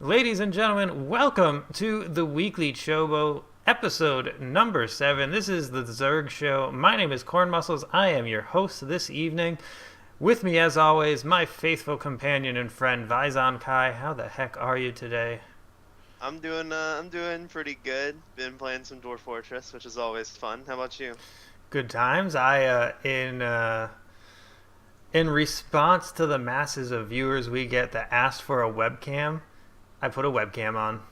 Ladies and gentlemen, welcome to the weekly Chobo, episode number 7. This is the Zerg Show. My name is Corn Muscles. I am your host this evening. With me, as always, my faithful companion and friend, Vizon Kai. How the heck are you today? I'm doing pretty good. Been playing some Dwarf Fortress, which is always fun. How about you? Good times. In response to the masses of viewers we get that asked for a webcam, I put a webcam on.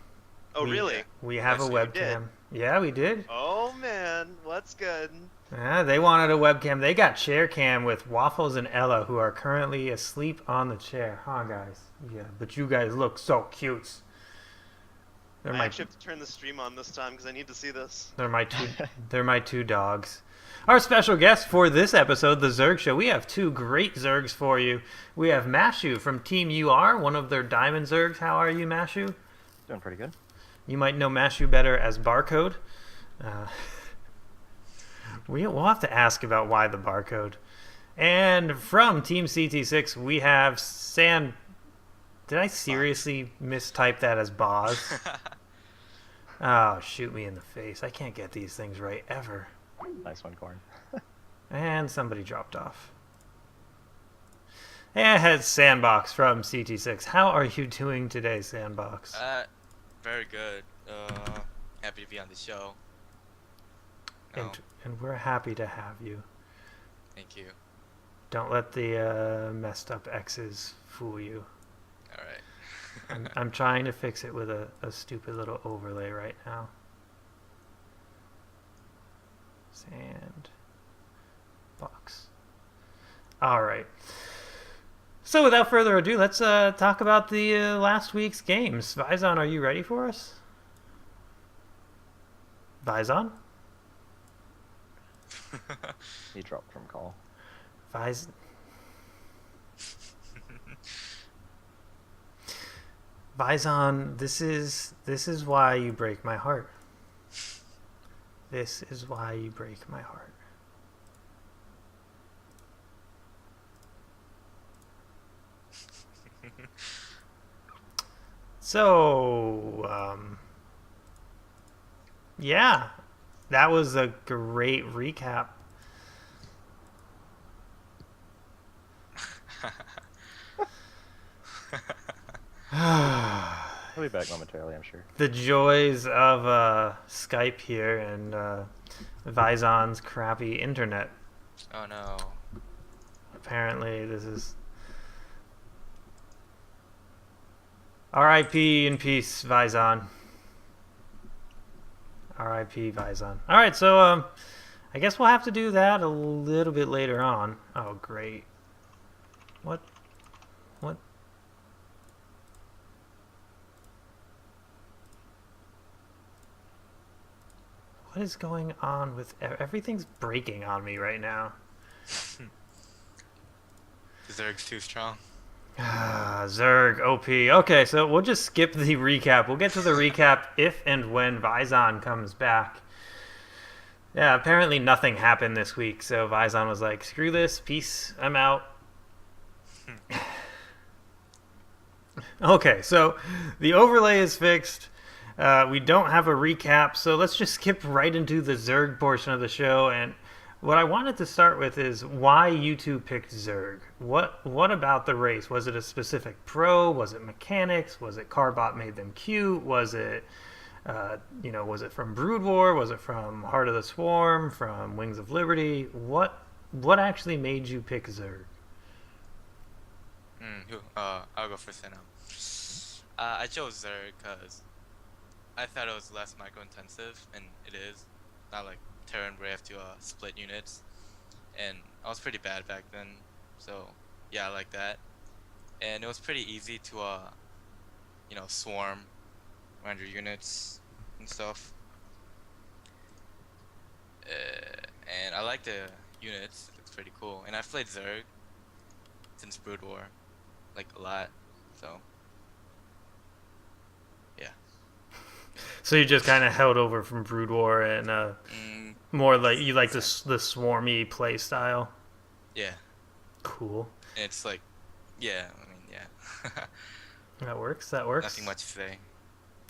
Oh, We really? we I have a see you did. webcam. Yeah, we did. Oh man, what's good? Yeah, they wanted a webcam. They got chair cam with Waffles and Ella, who are currently asleep on the chair. Huh, guys? Yeah, but you guys look so cute. They're I my actually have to turn the stream on this time because I need to see this. they're my two they're my two dogs. Our special guest for this episode, the Zerg Show. We have two great Zergs for you. We have Mashu from Team UR, one of their Diamond Zergs. How are you, Mashu? Doing pretty good. You might know Mashu better as Barcode. Uh, we'll have to ask about why the barcode. And from Team CT6, we have San. Did I seriously mistype that as Boz? Oh, shoot me in the face. I can't get these things right ever. Nice one, Corn. And somebody dropped off. And it's Sandbox from CT6. How are you doing today, Sandbox? Very good. Happy to be on the show. No, And we're happy to have you. thank you. Don't let the messed up X's fool you. All right. I'm trying to fix it with a stupid little overlay right now. Sand box. All right. So without further ado, let's talk about the last week's games. Vizon, are you ready for us? Vizon? He dropped from call. Viz. Vizon, this is why you break my heart. This is why you break my heart. So, yeah, that was a great recap. He'll be back momentarily, I'm sure. The joys of Skype here and Vizon's crappy internet. Oh no. Apparently, this is R.I.P. in peace, Vizon. R.I.P. Vizon. All right, so I guess we'll have to do that a little bit later on. Oh, great. What? What? What is going on with everything's breaking on me right now? Zerg's too strong. Zerg, OP. Okay, so we'll just skip the recap. We'll get to the recap if and when Vizon comes back. Yeah, apparently nothing happened this week, so Vizon was like, screw this, peace, I'm out. Okay, so the overlay is fixed. We don't have a recap, so let's just skip right into the Zerg portion of the show. And what I wanted to start with is why you two picked Zerg. What about the race? Was it a specific pro? Was it mechanics? Was it Carbot made them cute? Was it, was it from Brood War? Was it from Heart of the Swarm? From Wings of Liberty? What actually made you pick Zerg? I'll go first now. I chose Zerg because I thought it was less micro-intensive, and it is. Not like Terran where you have to split units. And I was pretty bad back then, so yeah, I like that. And it was pretty easy to swarm around your units and stuff. And I like the units. It's pretty cool. And I've played Zerg since Brood War, like a lot. So yeah. So you just kind of held over from Brood War and more like you like the swarmy play style. Yeah. Cool. And it's like, yeah. I mean, yeah. That works. That works. Nothing much to say.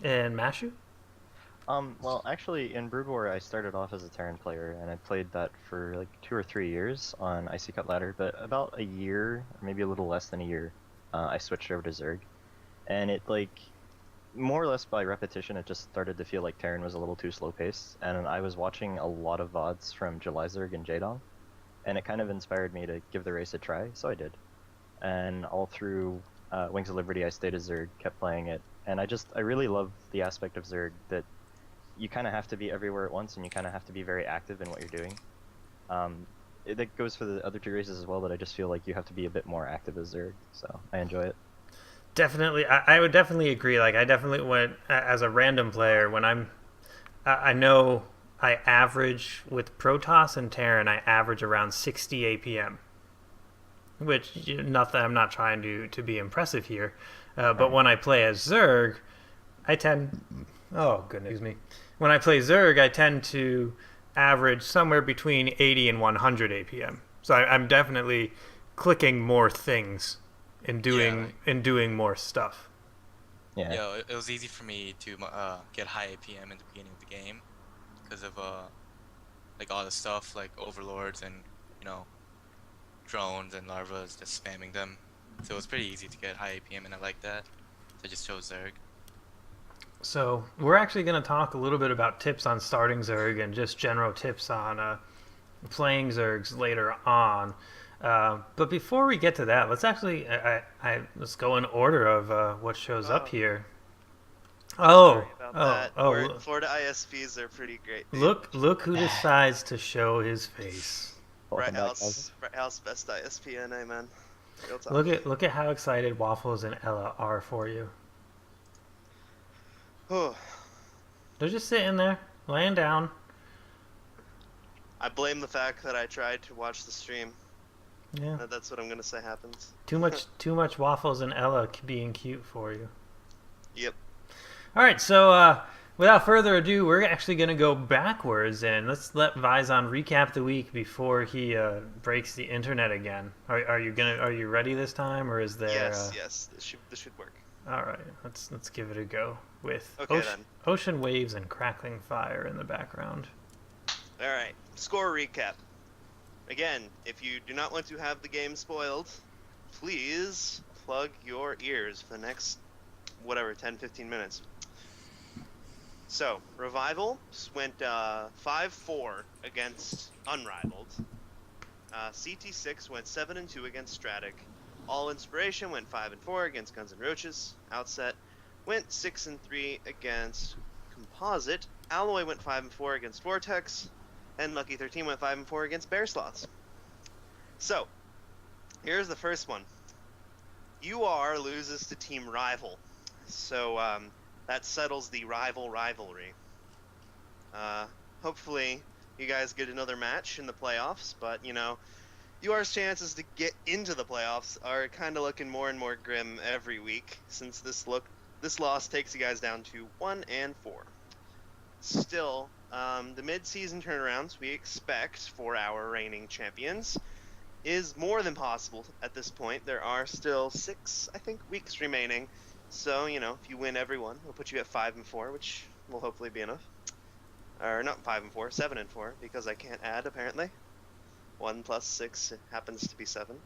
And Mashu? Well, actually, in Brood War, I started off as a Terran player, and I played that for like 2 or 3 years on Icy Cut Ladder. But about a year, or maybe a little less than a year, I switched over to Zerg, and it like more or less by repetition, it just started to feel like Terran was a little too slow paced. And I was watching a lot of VODs from July Zerg and Jaedong, and it kind of inspired me to give the race a try, so I did. And all through Wings of Liberty, I stayed as Zerg, kept playing it, and I really love the aspect of Zerg that you kind of have to be everywhere at once, and you kind of have to be very active in what you're doing. That goes for the other two races as well, but I just feel like you have to be a bit more active as Zerg, so I enjoy it. Definitely, I would definitely agree. Like, I definitely went as a random player when I know I average with Protoss and Terran. I average around 60 APM, which nothing. I'm not trying to be impressive here, but Right. when I play as Zerg, I tend. Oh goodness, excuse me. When I play Zerg, I tend to average somewhere between 80 and 100 APM. So I'm definitely clicking more things and doing more stuff. Yeah. Yo, it was easy for me to get high APM in the beginning of the game because of like all the stuff like overlords and you know drones and larvas just spamming them. So it was pretty easy to get high APM, and I like that. So I just chose Zerg. So we're actually going to talk a little bit about tips on starting Zerg and just general tips on playing Zergs later on. But before we get to that, let's actually let's go in order of what shows up Oh, here. sorry Oh, about oh, that. oh! Florida ISPs are pretty great, dude. Look who decides to show his face. Bright Welcome back, guys. House, best ISP NA, man. Real talk. Look at how excited Waffles and Ella are for you. Whew. They're just sitting there, laying down. I blame the fact that I tried to watch the stream. Yeah, That's what I'm gonna say happens. too much Waffles and Ella being cute for you. Yep. All right, so without further ado, we're actually going to go backwards and let's let Vizon recap the week before he breaks the internet again. Are you ready this time, or is there? Yes. This should work. All right, let's give it a go with Okay, then. ocean waves and crackling fire in the background. All right. Score recap. Again, if you do not want to have the game spoiled, please plug your ears for the next, 10-15 minutes. So, Revival went 5-4 against Unrivaled. CT6 went 7-2 against Stratic. All Inspiration went 5-4 against Guns N' Roaches. Outset went 6-3 against Composite. Alloy went 5-4 against Vortex. And Lucky 13 went 5-4 against Bear Sloths. So, here's the first one. UR loses to Team Rival. So, that settles the rivalry. Hopefully, you guys get another match in the playoffs, but, UR's chances to get into the playoffs are kind of looking more and more grim every week, since this loss takes you guys down to 1-4. Still, the mid-season turnarounds we expect for our reigning champions is more than possible at this point. There are still 6, I think, weeks remaining. So, if you win every one, it'll put you at 5-4, which will hopefully be enough. Or not 5-4, 7-4, because I can't add, apparently. 1 plus 6 happens to be 7.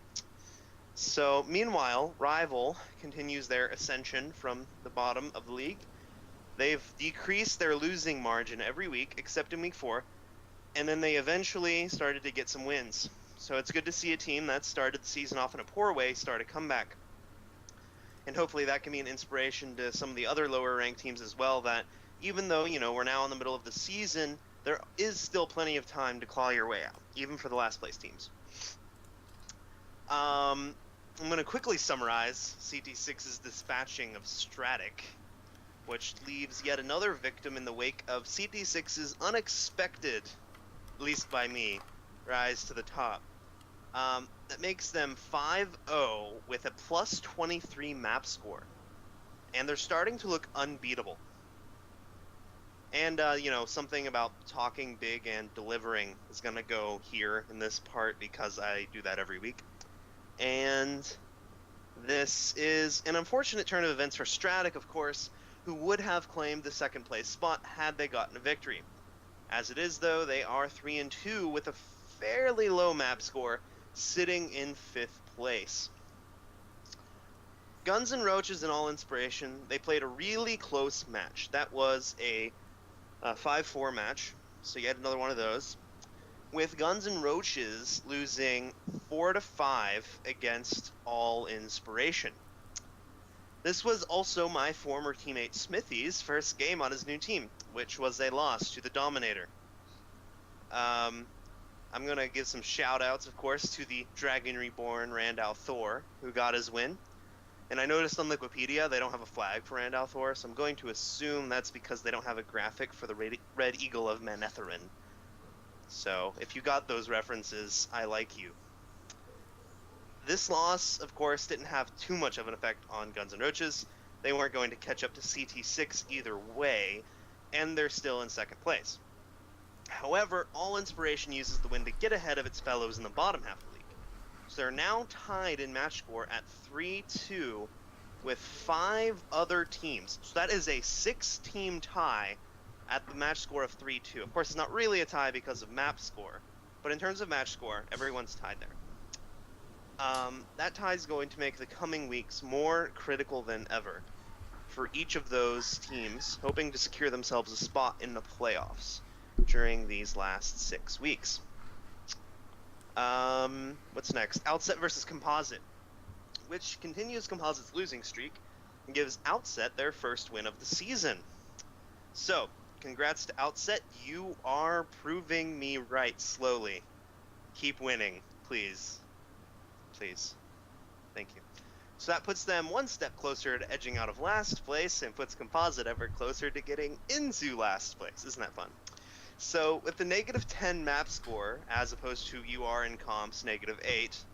So, meanwhile, Rival continues their ascension from the bottom of the league. They've decreased their losing margin every week, except in week 4, and then they eventually started to get some wins. So it's good to see a team that started the season off in a poor way start a comeback. And hopefully that can be an inspiration to some of the other lower ranked teams as well, that even though, we're now in the middle of the season, there is still plenty of time to claw your way out, even for the last place teams. I'm going to quickly summarize CT6's dispatching of Stratic, which leaves yet another victim in the wake of CT6's unexpected, at least by me, rise to the top. That makes them 5-0 with a plus 23 map score. And they're starting to look unbeatable. And, something about talking big and delivering is going to go here in this part because I do that every week. And This is an unfortunate turn of events for Stratic, of course, who would have claimed the second place spot had they gotten a victory. As it is, though, they are 3-2 with a fairly low map score, sitting in 5th place. Guns N' Roaches and All Inspiration, they played a really close match. That was a 5-4 match, so yet another one of those, with Guns N' Roaches losing 4-5 against All Inspiration. This was also my former teammate Smithy's first game on his new team, which was a loss to the Dominator. I'm going to give some shout-outs, of course, to the Dragon Reborn Randall Thor, who got his win. And I noticed on Liquipedia they don't have a flag for Randall Thor, so I'm going to assume that's because they don't have a graphic for the Red Eagle of Manetherin. So, if you got those references, I like you. This loss, of course, didn't have too much of an effect on Guns N' Roaches. They weren't going to catch up to CT6 either way, and they're still in second place. However, All Inspiration uses the win to get ahead of its fellows in the bottom half of the league. So they're now tied in match score at 3-2 with 5 other teams. So that is a 6-team tie at the match score of 3-2. Of course, it's not really a tie because of map score, but in terms of match score, everyone's tied there. That tie is going to make the coming weeks more critical than ever for each of those teams, hoping to secure themselves a spot in the playoffs during these last 6 weeks. What's next? Outset versus Composite, which continues Composite's losing streak and gives Outset their first win of the season. So, congrats to Outset. You are proving me right slowly. Keep winning, please. Please. Thank you. So that puts them one step closer to edging out of last place and puts Composite ever closer to getting into last place. Isn't that fun? So with the -10 map score, as opposed to UR and Comp's -8,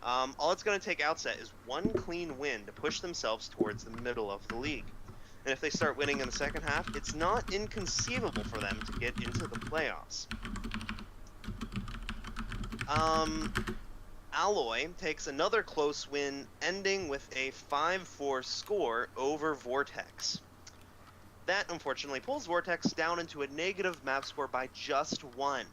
all it's going to take Outset is one clean win to push themselves towards the middle of the league. And if they start winning in the second half, it's not inconceivable for them to get into the playoffs. Alloy takes another close win, ending with a 5-4 score over Vortex. That, unfortunately, pulls Vortex down into a negative map score by just 1.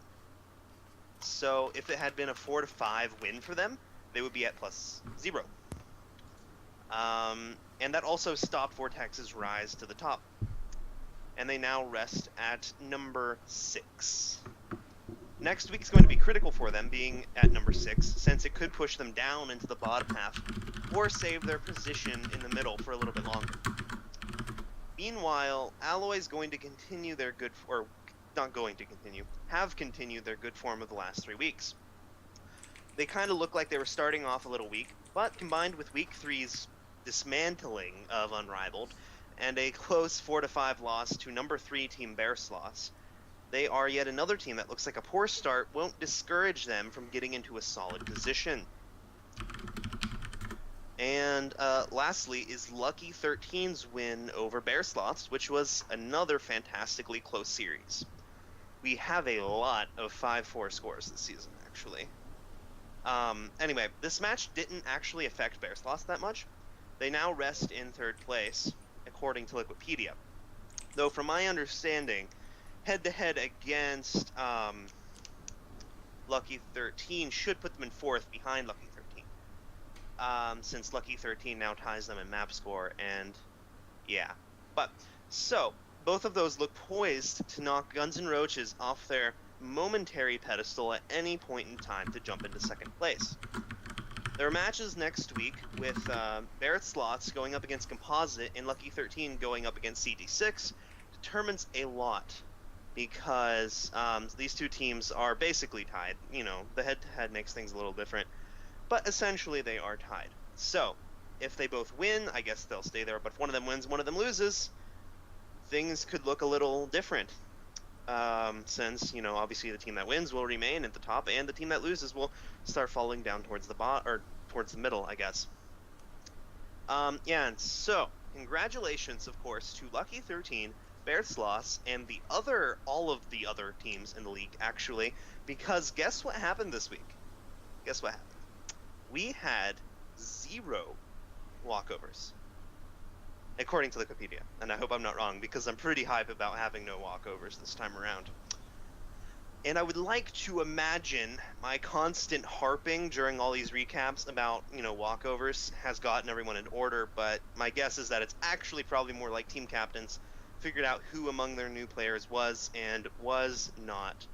So, if it had been a 4-5 win for them, they would be at +0. And that also stopped Vortex's rise to the top. And they now rest at number 6. Next week is going to be critical for them, being at number 6, since it could push them down into the bottom half, or save their position in the middle for a little bit longer. Meanwhile, Alloy's going to continue their good, or not going to continue, have continued their good form of the last 3 weeks. They kind of look like they were starting off a little weak, but combined with week 3's dismantling of Unrivaled, and a close 4-5 loss to number 3 team Bear Sloths, they are yet another team that looks like a poor start won't discourage them from getting into a solid position. And lastly is Lucky 13's win over Bear Sloths, which was another fantastically close series. We have a lot of 5-4 scores this season, actually. Anyway, this match didn't actually affect Bear Sloths that much. They now rest in 3rd place, according to Liquipedia. Though from my understanding, head-to-head against Lucky 13 should put them in 4th behind Lucky 13. Since Lucky 13 now ties them in map score, and yeah. But, so, both of those look poised to knock Guns N' Roaches off their momentary pedestal at any point in time to jump into 2nd place. There are matches next week with Barrett Sloths going up against Composite and Lucky 13 going up against CT6. Determines a lot, because these two teams are basically tied. You know, the head-to-head makes things a little different, but essentially they are tied. So, if they both win, I guess they'll stay there, but if one of them wins, one of them loses, things could look a little different. Since, you know, obviously the team that wins will remain at the top, and the team that loses will start falling down towards the or towards the middle, I guess. Yeah, and so, congratulations, of course, to Lucky 13, Bear Sloths, and all of the other teams in the league, actually, because guess what happened this week? Guess what happened? We had 0 walkovers, according to Wikipedia. And I hope I'm not wrong, because I'm pretty hype about having no walkovers this time around. And I would like to imagine my constant harping during all these recaps about, walkovers has gotten everyone in order, but my guess is that it's actually probably more like team captains figured out who among their new players was and was not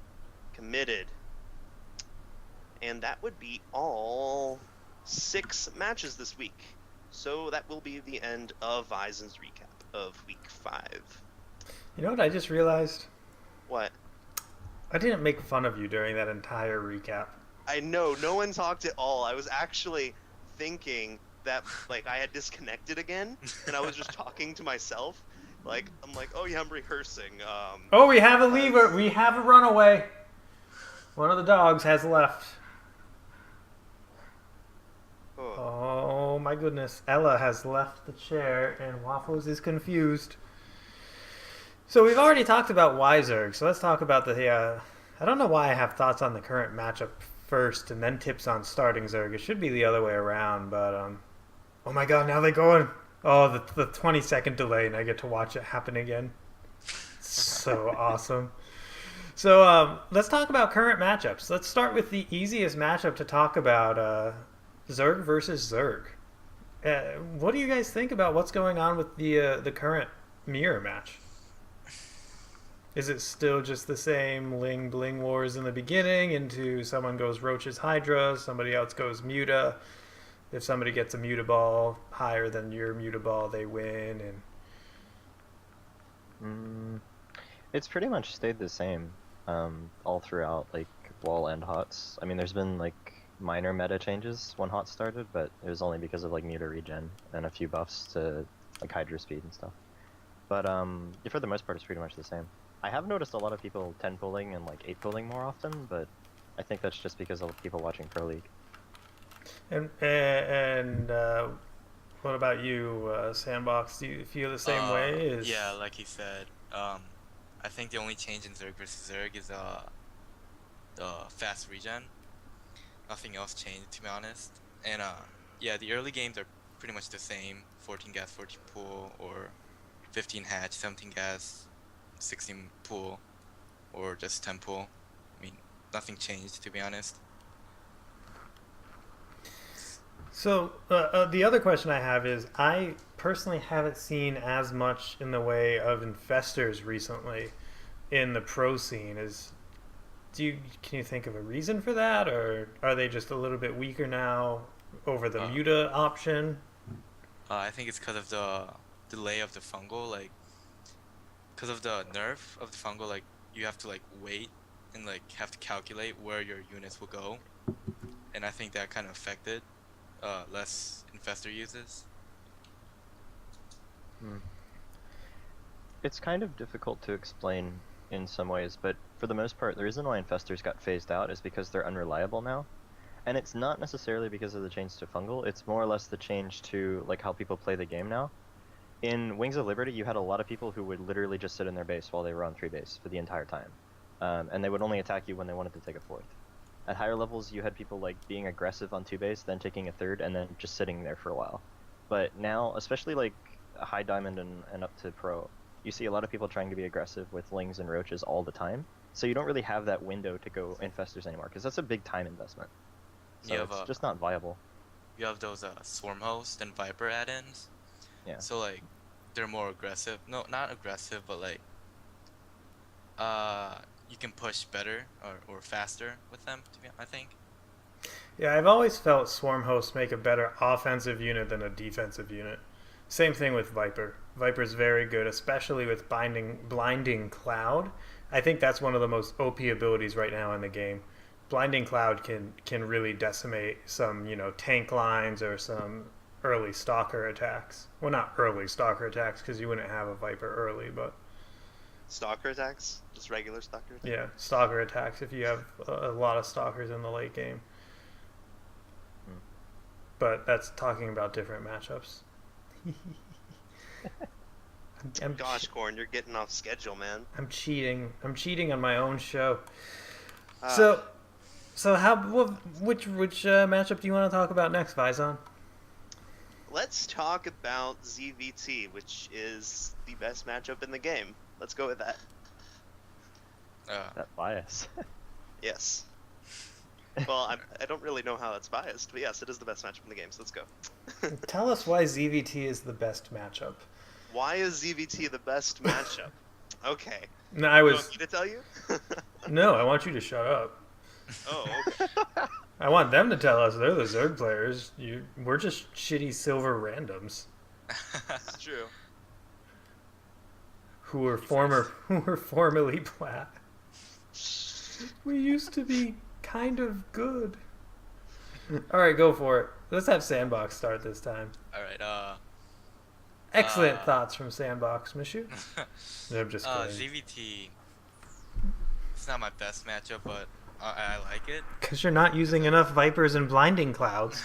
committed. And that would be all 6 matches this week. So that will be the end of Vizen's recap of week 5. You know what I just realized? What? I didn't make fun of you during that entire recap. I know, no one talked at all. I was actually thinking that, I had disconnected again, and I was just talking to myself. I'm like, oh yeah, I'm rehearsing. Oh, we have a lever. We have a runaway. One of the dogs has left. Oh my goodness. Ella has left the chair, and Waffles is confused. So we've already talked about Zerg, so let's talk about the... I don't know why I have thoughts on the current matchup first, and then tips on starting Zerg. It should be the other way around, but... oh my god, now they're going... Oh, the 20-second delay, and I get to watch it happen again. So awesome. So let's talk about current matchups. Let's start with the easiest matchup to talk about, Zerg versus Zerg. What do you guys think about what's going on with the current mirror match? Is it still just the same Ling Bling wars in the beginning into someone goes Roach's Hydra, somebody else goes Muta. If somebody gets a Muta ball higher than your Muta ball, they win. It's pretty much stayed the same all throughout, wall and hots. I mean, there's been minor meta changes when hot started, but it was only because of Muta regen and a few buffs to Hydra speed and stuff. But for the most part, it's pretty much the same. I have noticed a lot of people 10 pulling and 8 pulling more often, but I think that's just because of people watching Pro League. And what about you, Sandbox? Do you feel the same way? Yeah, like he said. I think the only change in Zerg versus Zerg is the fast regen. Nothing else changed, to be honest. And yeah, the early games are pretty much the same. 14 gas, 14 pool, or 15 hatch, 17 gas, 16 pool, or just 10 pool. I mean, nothing changed, to be honest. So the other question I have is, I personally haven't seen as much in the way of infestors recently in the pro scene. Can you think of a reason for that, or are they just a little bit weaker now over the Muta option? I think it's because of the delay of the fungal, because of the nerf of the fungal, you have to wait and have to calculate where your units will go, and I think that kind of affected less infestor uses. It's kind of difficult to explain in some ways, but for the most part, the reason why infestors got phased out is because they're unreliable now. And it's not necessarily because of the change to fungal, it's more or less the change to how people play the game now. In Wings of Liberty, you had a lot of people who would literally just sit in their base while they were on 3 base for the entire time. And they would only attack you when they wanted to take a 4th. At higher levels, you had people being aggressive on 2 base, then taking a 3rd, and then just sitting there for a while. But now, especially high diamond and up to pro, you see a lot of people trying to be aggressive with Lings and Roaches all the time. So you don't really have that window to go infestors anymore, because that's a big time investment. So it's just not viable. You have those Swarm Host and Viper add-ins. Yeah. So they're more aggressive. No, not aggressive, but you can push better or faster with them, I think. Yeah, I've always felt Swarm Hosts make a better offensive unit than a defensive unit. Same thing with Viper. Viper's very good, especially with Blinding Cloud. I think that's one of the most OP abilities right now in the game. Blinding Cloud can really decimate some, tank lines or some early stalker attacks. Well, not early stalker attacks, because you wouldn't have a Viper early, but... Stalker attacks? Just regular stalker attacks? Yeah, stalker attacks if you have a lot of stalkers in the late game. But that's talking about different matchups. Gosh, Corn, you're getting off schedule, man. I'm cheating. I'm cheating on my own show. So which matchup do you want to talk about next, Vizon? let's talk about ZVT, which is the best matchup in the game. Let's go with that. That bias. Yes. Well, I don't really know how that's biased, but yes, it is the best matchup in the game, so let's go. Tell us why ZVT is the best matchup. Why is ZVT the best matchup? Okay. No, I You was want me to tell you? no. I want you to shut up. Oh, okay. I want them to tell us. They're the Zerg players. We're just shitty silver randoms It's true. who were formerly plat. We used to be kind of good. All right, go for it. Let's have Sandbox start this time. All right. Excellent thoughts from Sandbox, Mishu. No, I'm just kidding. ZVT. It's not my best matchup, but I like it. Because you're not using enough Vipers and Blinding Clouds.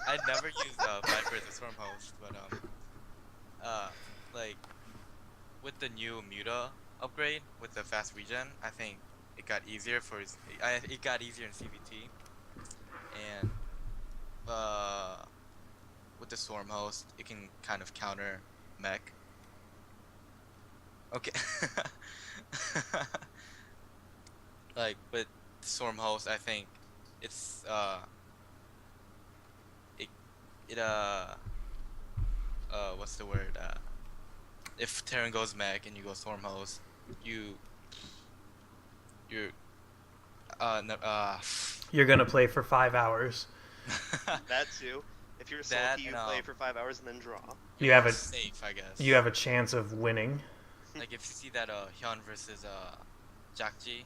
I never used Viper as a Storm host, but like with the new Muta upgrade with the fast regen, I think it got easier it got easier in CVT, and with the Storm host, it can kind of counter mech. Okay. Like with Storm host, I think it's what's the word? If Terran goes mech and you go Storm host, you're no, You're gonna play for 5 hours. That too. If you're That sulky, you and, play for 5 hours and then draw. You have a safe, I guess. you have a chance of winning. Like if you see that Hyun versus Jakji,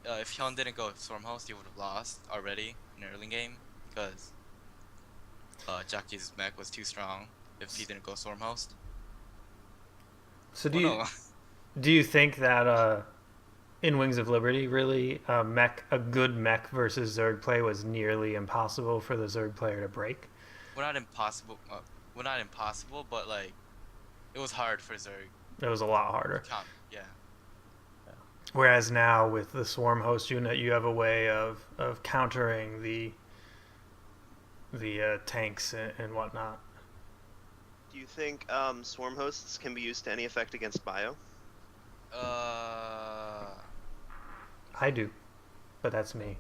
if Hyun didn't go Stormhost, he would have lost already in the early game because Jakji's mech was too strong if he didn't go Stormhost. So No. do you think that in Wings of Liberty, really, a good mech versus Zerg play was nearly impossible for the Zerg player to break? Well, not impossible. Well, not impossible, but like it was hard for Zerg. It was a lot harder. Yeah. Whereas now with the Swarm host unit, you have a way of countering the tanks and whatnot. Do you think swarm hosts can be used to any effect against bio? I do, but that's me.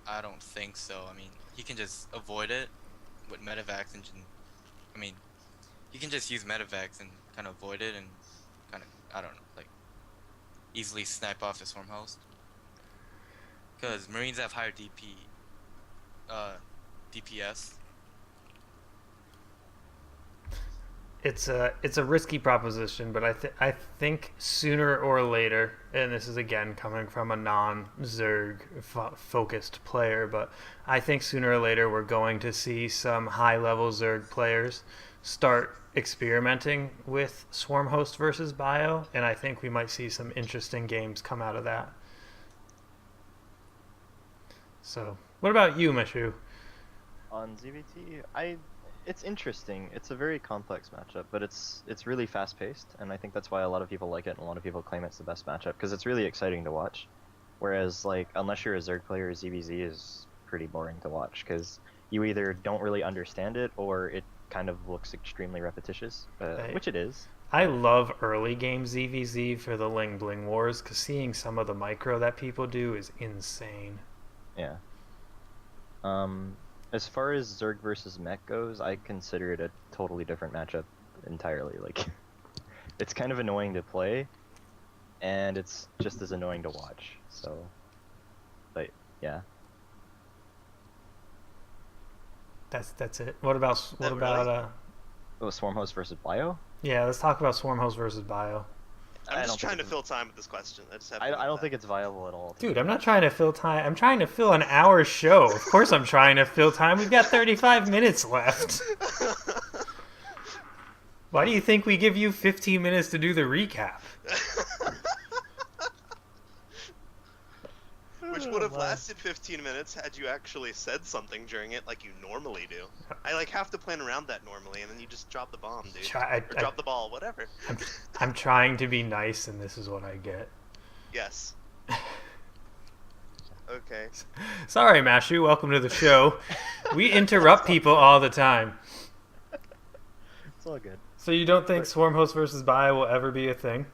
I don't think so. I mean, he can just avoid it with Medivacs and I mean, you can just use Medivacs and kind of avoid it and kind of, I don't know, like easily snipe off the Swarm host. Because Marines have higher DPS. It's a risky proposition, but I think sooner or later, and this is again coming from a non-Zerg focused player, but I think sooner or later we're going to see some high-level Zerg players start experimenting with Swarm host versus bio, and I think we might see some interesting games come out of that. So, what about you, Mishu? On ZVT, it's interesting. It's a very complex matchup, but it's really fast paced, and I think that's why a lot of people like it and a lot of people claim it's the best matchup because it's really exciting to watch. Whereas, like, unless you're a Zerg player, ZVZ is pretty boring to watch because you either don't really understand it or it kind of looks extremely repetitious, which it is. I love early game ZVZ for the Ling Bling Wars because seeing some of the micro that people do is insane. Yeah. As far as Zerg versus Mech goes, I consider it a totally different matchup entirely. Like, it's kind of annoying to play, and it's just as annoying to watch. So, but yeah. That's it. What about Swarm host versus bio? Yeah, let's talk about Swarm host versus bio. I'm I just don't trying to think fill time with this question. I don't think it's viable at all. Dude, I'm not trying to fill time. I'm trying to fill an hour show. Of course I'm trying to fill time. We've got 35 minutes left. Why do you think we give you 15 minutes to do the recap? Which would have lasted 15 minutes had you actually said something during it like you normally do. I like have to plan around that normally, and then you just drop the bomb, dude. Or drop the ball, whatever. I'm trying to be nice, and this is what I get. Yes. Okay. Sorry, Mashu. Welcome to the show. We interrupt people all the time. It's all good. So you don't think But- Swarm Host versus Bio will ever be a thing?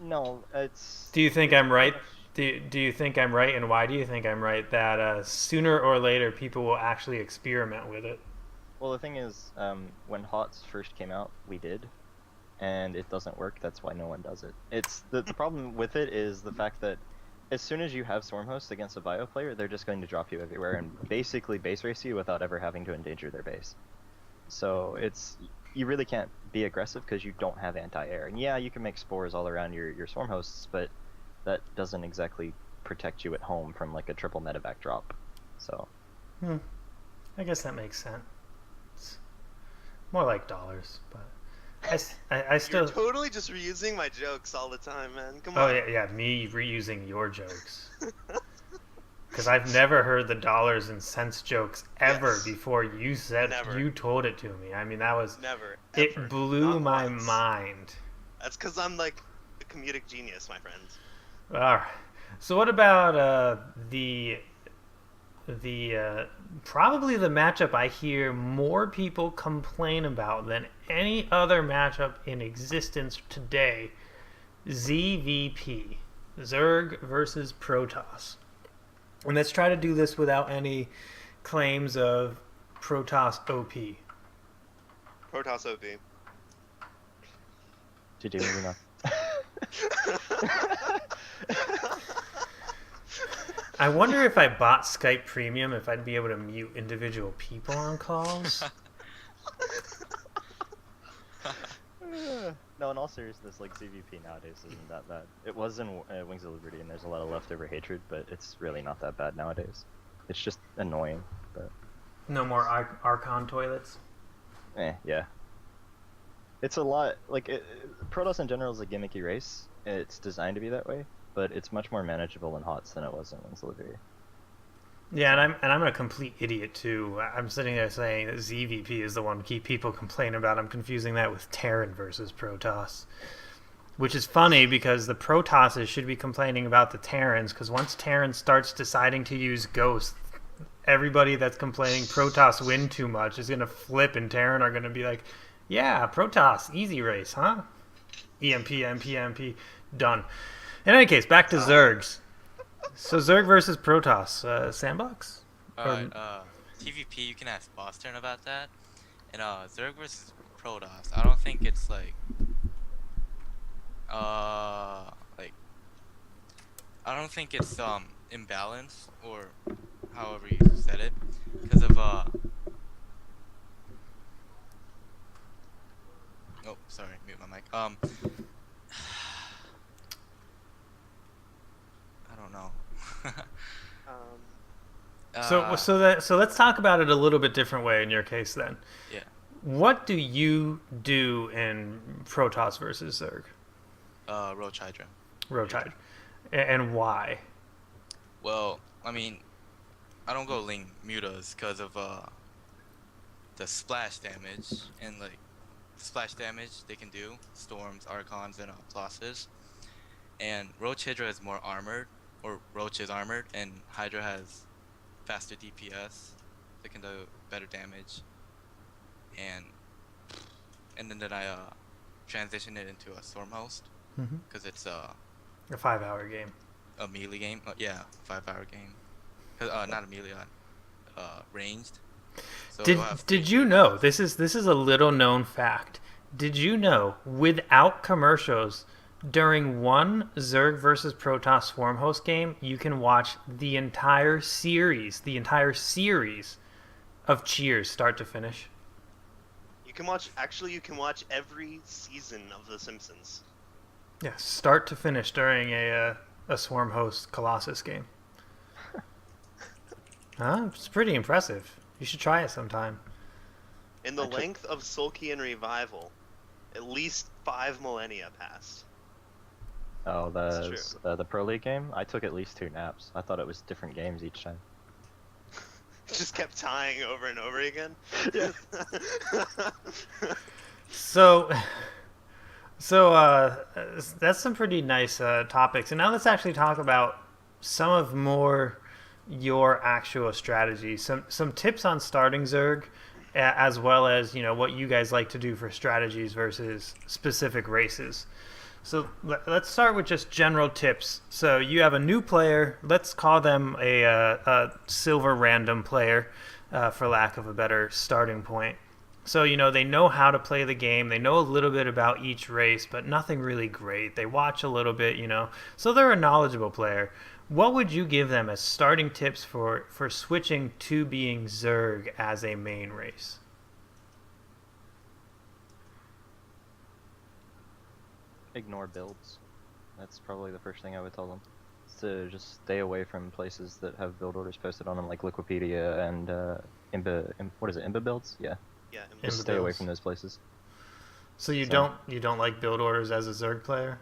No, it's. Do you think it's I'm pretty right? much- Do you think I'm right, and why do you think I'm right that sooner or later people will actually experiment with it? Well, the thing is, when HOTS first came out, we did, and it doesn't work. That's why no one does it. It's the problem with it is the fact that as soon as you have Swarm Host against a bio player, they're just going to drop you everywhere and basically base race you without ever having to endanger their base. So you really can't be aggressive because you don't have anti-air. And yeah, you can make spores all around your Swarm Hosts, but that doesn't exactly protect you at home from like a triple medevac drop. So I guess that makes sense. More like dollars, but I still. You're totally just reusing my jokes all the time, man. Come Oh on. yeah, me reusing your jokes. Because I've never heard the dollars and cents jokes ever Yes. before you said Never. you told it to me. I mean, that was Never. it ever, blew not my once. mind. That's because I'm like a comedic genius, my friend. All right. So what about the probably the matchup I hear more people complain about than any other matchup in existence today? ZVP, Zerg versus Protoss. And let's try to do this without any claims of Protoss OP. Protoss OP. GG, moving on. I wonder if I bought Skype Premium, if I'd be able to mute individual people on calls. No, in all seriousness, like ZVP nowadays isn't that bad. It was in Wings of Liberty, and there's a lot of leftover hatred, but it's really not that bad nowadays. It's just annoying, but No more Archon toilets. yeah. It's a lot Protoss in general is a gimmicky race. It's designed to be that way, but it's much more manageable in HOTS than it was in Wings of Liberty. Yeah, and I'm a complete idiot too. I'm sitting there saying that ZVP is the one people complain about. I'm confusing that with Terran versus Protoss, which is funny because the Protosses should be complaining about the Terrans, because once Terran starts deciding to use Ghost, everybody that's complaining Protoss win too much is gonna flip, and Terran are gonna be like, "Yeah, Protoss, easy race, huh? EMP, MP, MP, done." In any case, back to Zergs. So Zerg versus Protoss, Sandbox? Alright, TVP, you can ask Boston about that. And Zerg versus Protoss, I don't think it's like I don't think it's imbalanced, or however you said it, because of oh, sorry, mute my mic. I don't know. So let's talk about it a little bit different way in your case then. Yeah. What do you do in Protoss versus Zerg? Roach Hydra. Roach Hydra. And why? Well, I mean, I don't go Ling Mutas because of the splash damage, and like splash damage they can do storms, archons, and Plosses. And Roach Hydra is more armored, or Roach is armored, and Hydra has faster DPS. They can do better damage. And then I transition it into a storm host because it's A 5-hour game. a melee game. Yeah, 5-hour game. Not a melee, ranged. So it'll have Did you know, this is a little known fact. Did you know, without commercials, during one Zerg versus Protoss Swarm Host game, you can watch the entire series of Cheers start to finish? You can watch every season of The Simpsons. Yeah, start to finish during a Swarm Host Colossus game. It's pretty impressive. You should try it sometime. In the length of Sulkian Revival, at least 5 millennia passed. Oh, That's the Pro League game? I took at least 2 naps. I thought it was different games each time. Just kept tying over and over again. Yeah. So that's some pretty nice topics. And now let's actually talk about some of more your actual strategy. Some tips on starting Zerg, as well as what you guys like to do for strategies versus specific races. So let's start with just general tips. So you have a new player. Let's call them a silver random player, for lack of a better starting point. So they know how to play the game. They know a little bit about each race, but nothing really great. They watch a little bit, so they're a knowledgeable player. What would you give them as starting tips for switching to being Zerg as a main race? Ignore builds. That's probably the first thing I would tell them. Is to just stay away from places that have build orders posted on them, like Liquipedia and what is it, Imba builds? Yeah. Yeah. Just stay away from those places. So you don't like build orders as a Zerg player?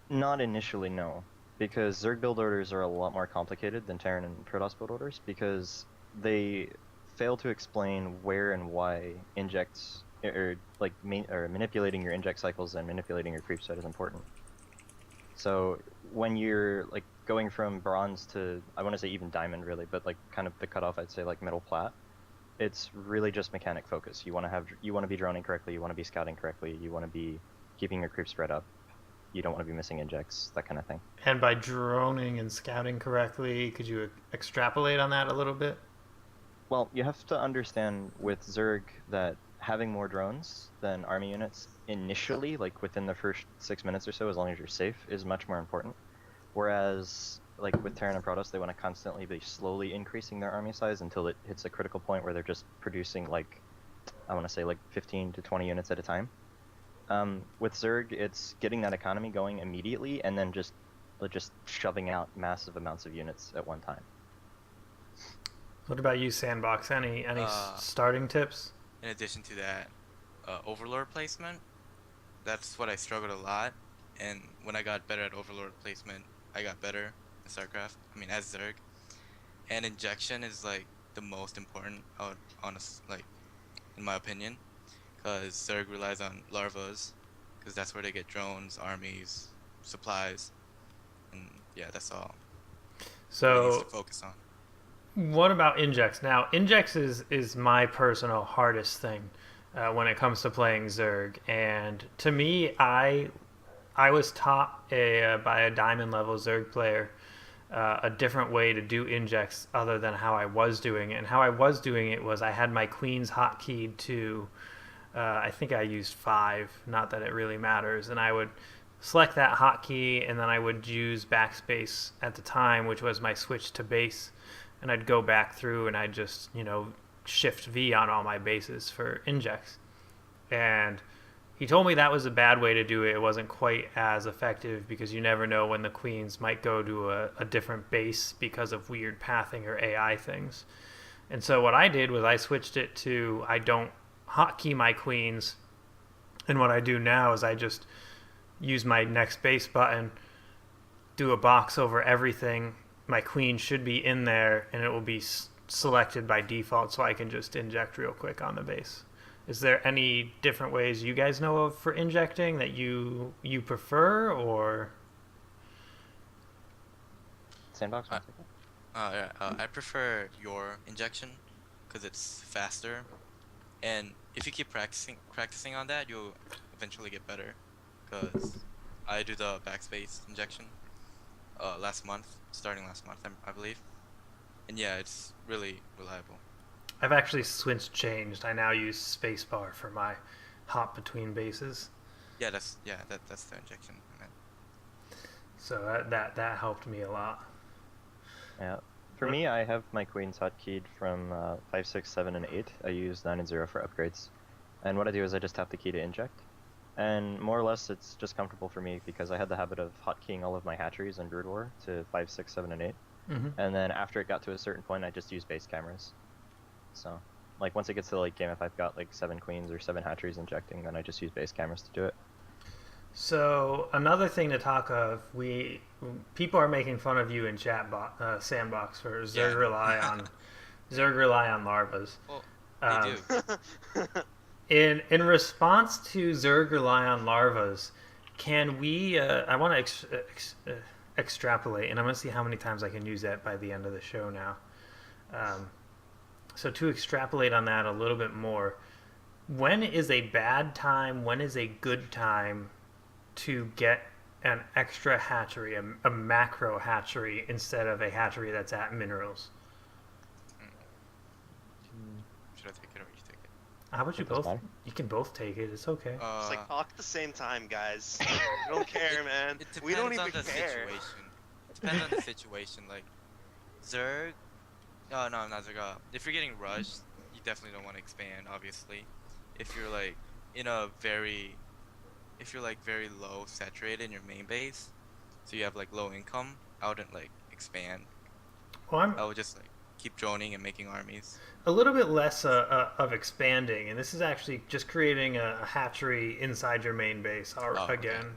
Not initially, no. Because Zerg build orders are a lot more complicated than Terran and Protoss build orders, because they fail to explain where and why injects or manipulating your inject cycles and manipulating your creep set is important. So when you're like going from bronze to, I want to say even diamond really, but like kind of the cutoff, I'd say like middle plat, it's really just mechanic focus. You want to be droning correctly, you want to be scouting correctly, you want to be keeping your creep spread up, you don't want to be missing injects, that kind of thing. And by droning and scouting correctly, could you extrapolate on that a little bit? Well, you have to understand with Zerg that having more drones than army units initially, like within the first 6 minutes or so, as long as you're safe, is much more important. Whereas, like with Terran and Protoss, they want to constantly be slowly increasing their army size until it hits a critical point where they're just producing like, I want to say like 15 to 20 units at a time. With Zerg, it's getting that economy going immediately and then just shoving out massive amounts of units at one time. What about you, Sandbox? Any starting tips? In addition to that, Overlord placement, that's what I struggled a lot. And when I got better at Overlord placement, I got better in StarCraft. I mean, as Zerg. And injection is like the most important, like, in my opinion, because Zerg relies on larvas, because that's where they get drones, armies, supplies, and yeah, that's all. So needs to focus on. What about injects? Now, injects is my personal hardest thing when it comes to playing Zerg, and to me, I was taught by a diamond level Zerg player a different way to do injects other than how I was doing it. And how I was doing it was I had my queens hotkeyed to, I think I used 5, not that it really matters, and I would select that hotkey, and then I would use backspace at the time, which was my switch to base, and I'd go back through and I'd just, shift V on all my bases for injects. And he told me that was a bad way to do it. It wasn't quite as effective because you never know when the queens might go to a different base because of weird pathing or AI things. And so what I did was I switched it to I don't hotkey my queens, and what I do now is I just use my next base button, do a box over everything. My queen should be in there, and it will be selected by default, so I can just inject real quick on the base. Is there any different ways you guys know of for injecting that you prefer, or? Sandbox? I prefer your injection because it's faster, and if you keep practicing on that, you'll eventually get better. Because I do the backspace injection starting last month, I believe, and yeah, it's really reliable. I've actually changed. I now use spacebar for my hop between bases. Yeah, that's the injection. So that helped me a lot. Yeah. For me, I have my queens hotkeyed from 5, 6, 7, and 8. I use 9 and 0 for upgrades. And what I do is I just tap the key to inject. And more or less, it's just comfortable for me because I had the habit of hotkeying all of my hatcheries in Brood War to 5, 6, 7, and 8. Mm-hmm. And then after it got to a certain point, I just used base cameras. So, like, once it gets to the late game, if I've got like 7 queens or 7 hatcheries injecting, then I just use base cameras to do it. So another thing to talk of, people are making fun of you in Sandbox for Zerg rely on larvas. Well, they do. In response to Zerg rely on larvas, can we? I want to extrapolate, and I'm going to see how many times I can use that by the end of the show now. Um, so to extrapolate on that a little bit more, when is a bad time? When is a good time to get an extra hatchery, a macro hatchery, instead of a hatchery that's at minerals? Should I take it or you take it? How about you It doesn't both? matter. You can both take it. It's okay. It's like talk at the same time, guys. We don't care, man. It We don't depends on even the care. situation. It depends on the situation. Like Zerg. Oh no, not Zerg. If you're getting rushed, you definitely don't want to expand. Obviously, if you're like in a very, if you're like very low saturated in your main base, so you have like low income, I wouldn't like expand. Well, I'm I would just like keep droning and making armies. a little bit less of expanding, and this is actually just creating a hatchery inside your main base. okay. Again,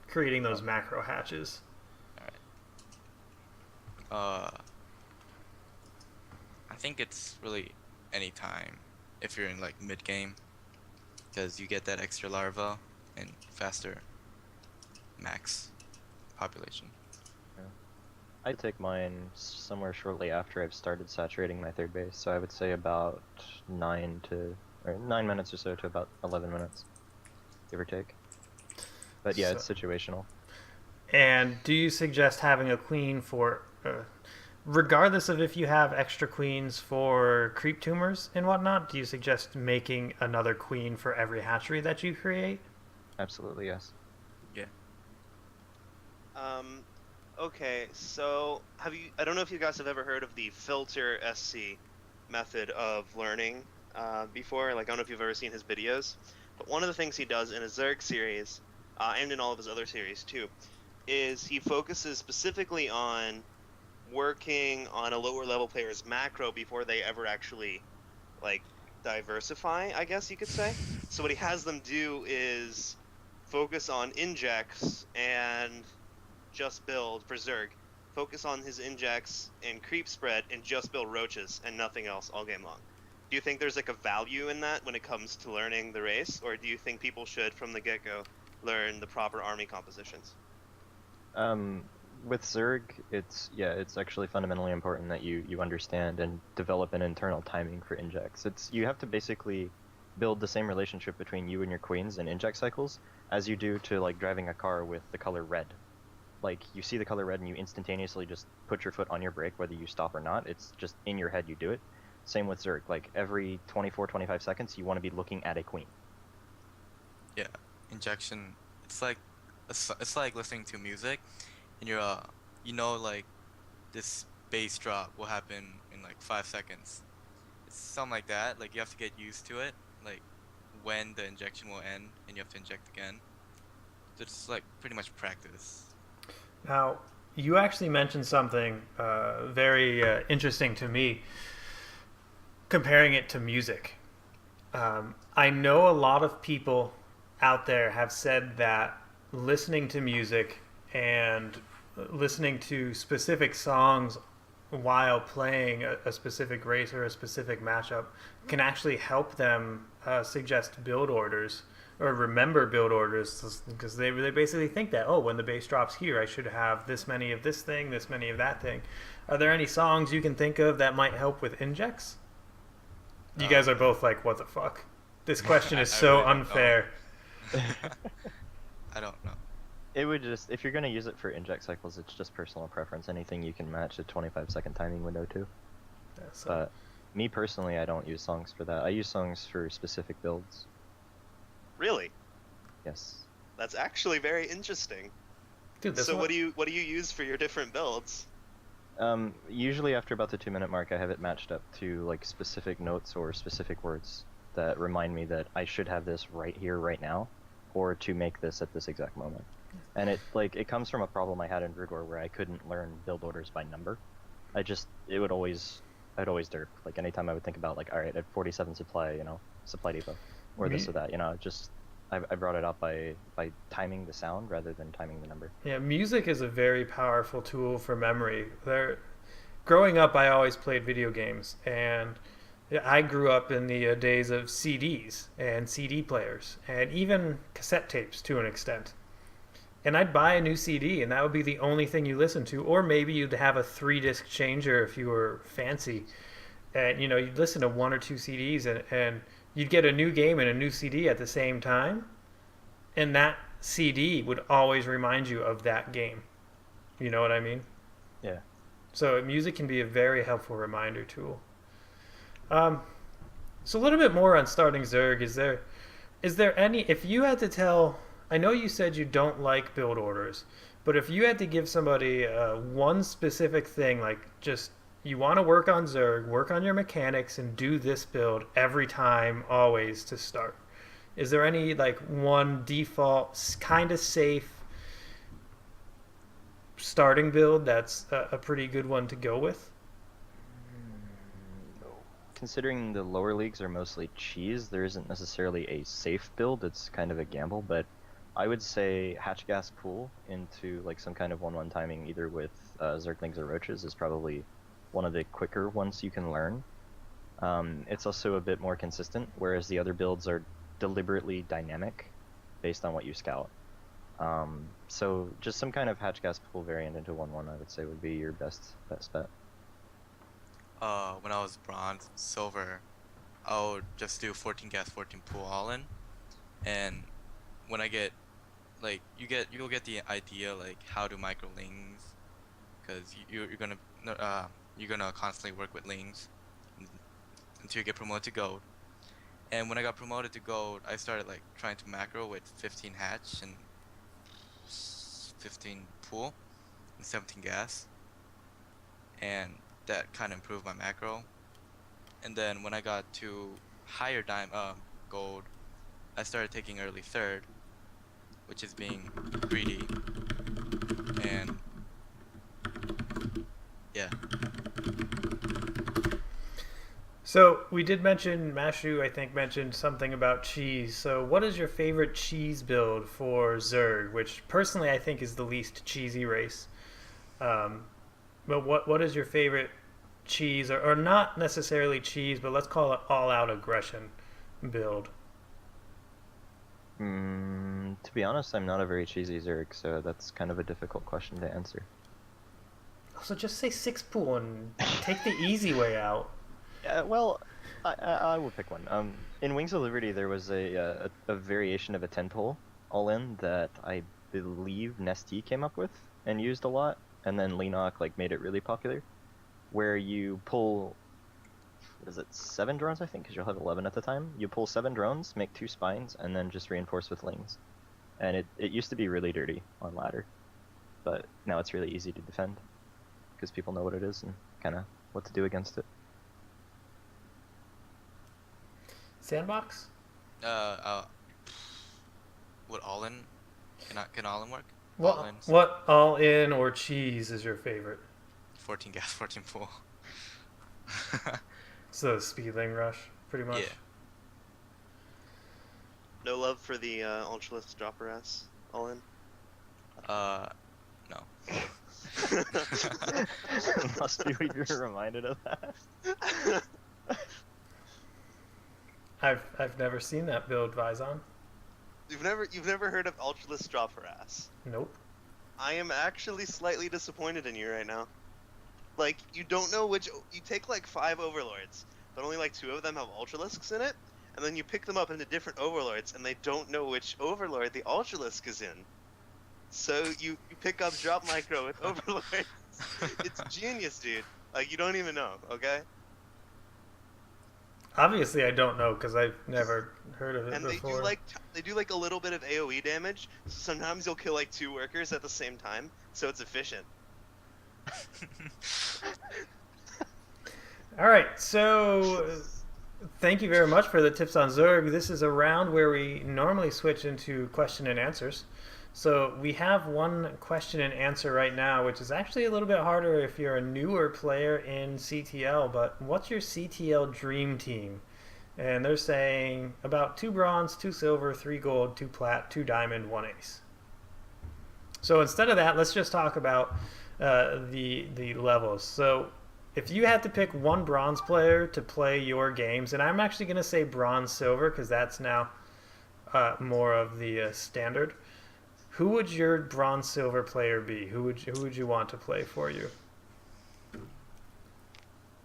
creating those macro hatches. Uh, I think it's really any time if you're in like mid game, because you get that extra larva and faster max population. I take mine somewhere shortly after I've started saturating my third base, so I would say about 9 minutes or so to about 11 minutes, give or take. But yeah, it's situational. And do you suggest having a queen for, regardless of if you have extra queens for creep tumors and whatnot, do you suggest making another queen for every hatchery that you create? Absolutely, yes. Yeah. Okay, so I don't know if you guys have ever heard of the filter SC method of learning before. Like, I don't know if you've ever seen his videos, but one of the things he does in his Zerg series, and in all of his other series too, is he focuses specifically on working on a lower level player's macro before they ever actually, like, diversify, I guess you could say. So what he has them do is focus on injects and just build for Zerg. Focus on his injects and creep spread and just build roaches and nothing else all game long. Do you think there's like a value in that when it comes to learning the race, or do you think people should from the get-go learn the proper army compositions? With Zerg, it's actually fundamentally important that you understand and develop an internal timing for injects. You have to basically build the same relationship between you and your queens and inject cycles as you do to like driving a car with the color red. Like, you see the color red and you instantaneously just put your foot on your brake whether you stop or not. It's just in your head you do it. Same with Zerg. Like, every 24-25 seconds you want to be looking at a queen. Yeah, injection. It's like listening to music, and you're like this bass drop will happen in like 5 seconds. It's something like that. Like, you have to get used to it. Like when the injection will end, and you have to inject again. It's like pretty much practice. Now, you actually mentioned something very interesting to me, comparing it to music. I know a lot of people out there have said that listening to music and listening to specific songs while playing a specific race or a specific matchup can actually help them suggest build orders or remember build orders, because they basically think that, oh, when the base drops here, I should have this many of this thing, this many of that thing. Are there any songs you can think of that might help with injects? You guys are both like, what the fuck? This question is so really unfair. I don't know. It would just, if you're going to use it for inject cycles, it's just personal preference. Anything you can match a 25-second timing window to. Yeah, so, But me personally, I don't use songs for that. I use songs for specific builds. Really? Yes. That's actually very interesting. dude, So what do you use for your different builds? Usually after about the 2-minute mark, I have it matched up to like specific notes or specific words that remind me that I should have this right here, right now, or to make this at this exact moment. And it comes from a problem I had in Brood War where I couldn't learn build orders by number. I'd always derp. Like, anytime I would think about, like, all right, at 47 supply, supply depot, or this or that, I brought it up by timing the sound rather than timing the number. Yeah, music is a very powerful tool for memory. Growing up, I always played video games, and I grew up in the days of CDs and CD players, and even cassette tapes to an extent. and I'd buy a new CD, and that would be the only thing you listen to. Or maybe you'd have a 3 disc changer if you were fancy, and you'd listen to one or two CDs, and you'd get a new game and a new CD at the same time, and that CD would always remind you of that game. You know what I mean? Yeah. So music can be a very helpful reminder tool. Um, so a little bit more on starting Zerg. Is there any, if you had to tell, I know you said you don't like build orders, but if you had to give somebody one specific thing, like just you want to work on Zerg, work on your mechanics, and do this build every time, always to start, is there any like one default, kind of safe starting build that's a pretty good one to go with? No. Considering the lower leagues are mostly cheese, there isn't necessarily a safe build. It's kind of a gamble, but I would say hatch gas pool into like some kind of 1-1 timing, either with Zerglings or Roaches, is probably one of the quicker ones you can learn. It's also a bit more consistent, whereas the other builds are deliberately dynamic based on what you scout. So just some kind of hatch gas pool variant into 1-1, I would say, would be your best bet. When I was bronze, silver, I would just do 14 gas, 14 pool all in, and when I get like you'll get the idea like how to micro lings, because you're gonna constantly work with lings until you get promoted to gold. And when I got promoted to gold, I started like trying to macro with 15 hatch and 15 pool and 17 gas, and that kind of improved my macro. And then when I got to higher gold, I started taking early third, which is being greedy. And yeah. So we did mention Mashu. I think mentioned something about cheese. So what is your favorite cheese build for Zerg? Which personally I think is the least cheesy race. Um, but what is your favorite cheese, or not necessarily cheese, but let's call it all out aggression build? To be honest, I'm not a very cheesy Zerg, so that's kind of a difficult question to answer. So just say six pool and take the easy way out. Well, I will pick one. In Wings of Liberty, there was a variation of a 10 pull all in that I believe Nesty came up with and used a lot, and then Lenok like made it really popular, where you pull, what is it, 7 drones I think, because you'll have 11 at the time. You pull 7 drones, make 2 spines, and then just reinforce with lings. And it used to be really dirty on ladder, but now it's really easy to defend because people know what it is and kind of what to do against it. Sandbox? Would all in can all in work? All What in what all in or cheese is your favorite? 14 gas, 14 pool. So speedling rush, pretty much. Yeah. No love for the Ultralisk dropper ass. All in. No. Must be what you're reminded of that. I've never seen that build, Vizon. You've never heard of Ultralisk dropper ass. Nope. I am actually slightly disappointed in you right now. Like, you don't know which. You take like 5 overlords, but only like 2 of them have Ultralisks in it, and then you pick them up into different overlords, and they don't know which overlord the Ultralisk is in. So you pick up drop micro with overlords. It's genius, dude. Like, you don't even know, okay? Obviously, I don't know because I've never heard of it And before. they do like a little bit of AOE damage. So sometimes you'll kill like 2 workers at the same time, so it's efficient. All right, so thank you very much for the tips on Zerg. This is a round where we normally switch into question and answers. So we have one question and answer right now, which is actually a little bit harder if you're a newer player in CTL. But what's your CTL dream team? And they're saying about 2 bronze, 2 silver, 3 gold, 2 plat, 2 diamond, 1 ace. So instead of that, let's just talk about the levels. So if you had to pick one bronze player to play your games, and I'm actually going to say bronze silver because that's now more of the standard. Who would your bronze silver player be? Who would you want to play for you?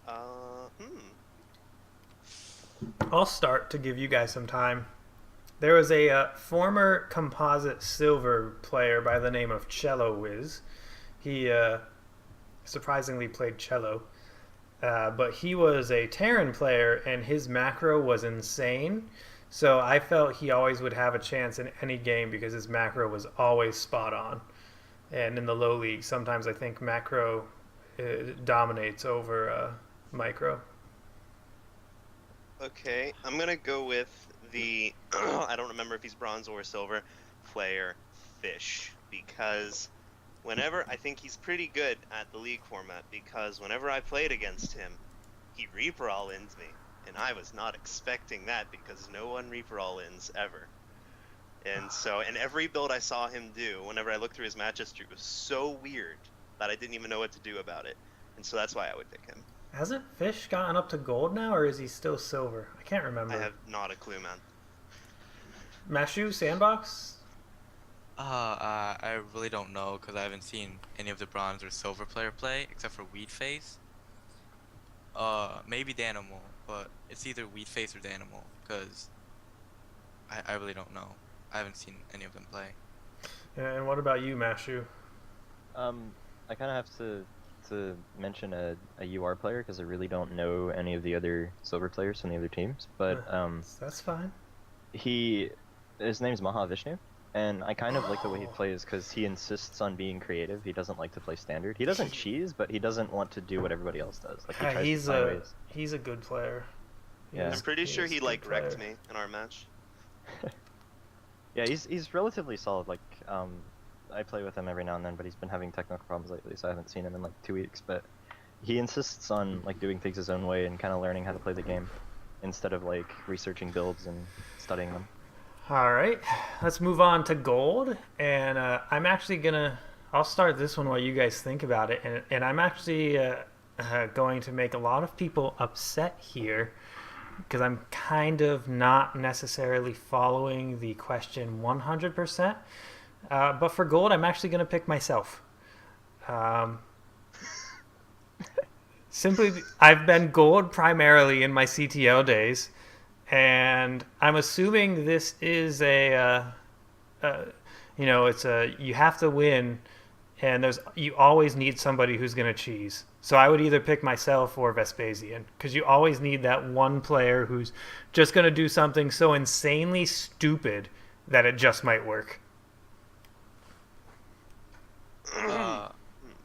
Hmm. I'll start to give you guys some time. There was a former composite silver player by the name of Cello Wiz. He surprisingly played cello, but he was a Terran player, and his macro was insane. So I felt he always would have a chance in any game because his macro was always spot on. And in the low league, sometimes I think macro dominates over micro. Okay, I'm gonna go with the I don't remember if he's bronze or silver player Fish, because whenever I think he's pretty good at the league format, because whenever I played against him, he Reaper all-ins me, and I was not expecting that because no one Reaper all-ins ever. And so, and every build I saw him do, whenever I looked through his match history, was so weird that I didn't even know what to do about it. And so that's why I would pick him. Hasn't Fish gotten up to gold now, or is he still silver? I can't remember. I have not a clue, man. Mashu Sandbox. I really don't know because I haven't seen any of the bronze or silver player play except for Weedface. Maybe Danimal, but it's either Weedface or Danimal because I really don't know. I haven't seen any of them play. And what about you, Mashu? I kind of have to mention a UR player because I really don't know any of the other silver players from the other teams. But That's fine. his name's Mahavishnu, and I kind of like the way he plays because he insists on being creative. He doesn't like to play standard. He doesn't cheese, but he doesn't want to do what everybody else does. Like he Yeah, tries to find ways. he's a good player. Yeah. I'm pretty sure is he a good like wrecked player. me in our match. Yeah, he's relatively solid. Like I play with him every now and then, but he's been having technical problems lately, so I haven't seen him in like 2 weeks. But he insists on like doing things his own way and kind of learning how to play the game instead of like researching builds and studying them. All right, let's move on to gold, and I'll start this one while you guys think about it, and I'm actually going to make a lot of people upset here because I'm kind of not necessarily following the question 100%. But for gold, I'm actually going to pick myself. Simply, I've been gold primarily in my CTL days, and I'm assuming this is you have to win, and you always need somebody who's going to cheese. So I would either pick myself or Vespasian, because you always need that one player who's just going to do something so insanely stupid that it just might work. I